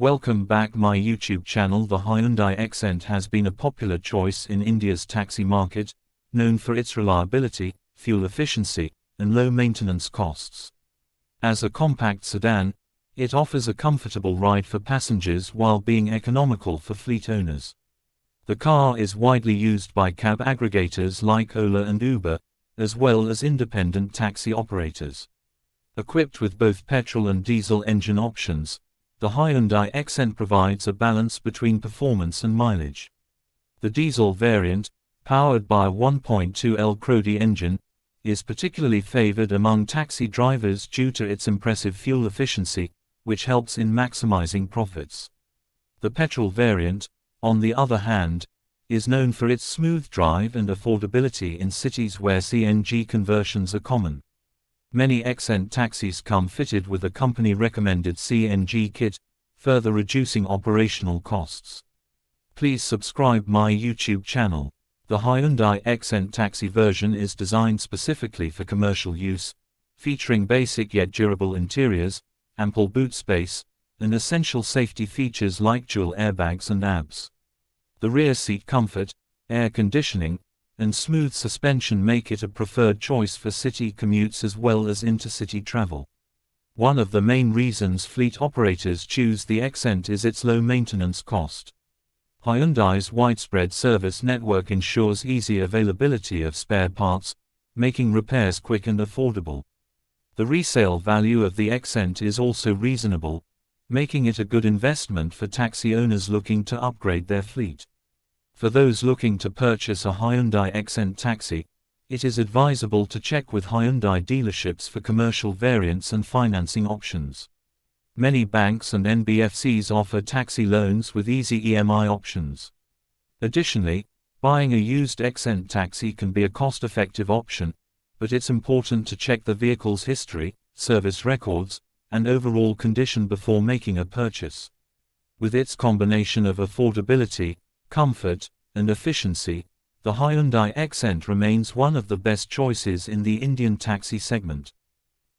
Welcome back my YouTube channel. The Hyundai Xcent has been a popular choice in India's taxi market, known for its reliability, fuel efficiency, and low maintenance costs. As a compact sedan, it offers a comfortable ride for passengers while being economical for fleet owners. The car is widely used by cab aggregators like Ola and Uber, as well as independent taxi operators. Equipped with both petrol and diesel engine options, the Hyundai Xcent provides a balance between performance and mileage. The diesel variant, powered by a 1.2L Crody engine, is particularly favored among taxi drivers due to its impressive fuel efficiency, which helps in maximizing profits. The petrol variant, on the other hand, is known for its smooth drive and affordability in cities where CNG conversions are common. Many Xcent taxis come fitted with a company-recommended CNG kit, further reducing operational costs. Please subscribe my YouTube channel. The Hyundai Xcent Taxi version is designed specifically for commercial use, featuring basic yet durable interiors, ample boot space, and essential safety features like dual airbags and ABS. The rear seat comfort, air conditioning, and smooth suspension make it a preferred choice for city commutes as well as intercity travel. One of the main reasons fleet operators choose the Xcent is its low maintenance cost. Hyundai's widespread service network ensures easy availability of spare parts, making repairs quick and affordable. The resale value of the Xcent is also reasonable, making it a good investment for taxi owners looking to upgrade their fleet. For those looking to purchase a Hyundai Xcent Taxi, it is advisable to check with Hyundai dealerships for commercial variants and financing options. Many banks and NBFCs offer taxi loans with easy EMI options. Additionally, buying a used Xcent Taxi can be a cost-effective option, but it's important to check the vehicle's history, service records, and overall condition before making a purchase. With its combination of affordability, comfort, and efficiency, the Hyundai Xcent remains one of the best choices in the Indian taxi segment.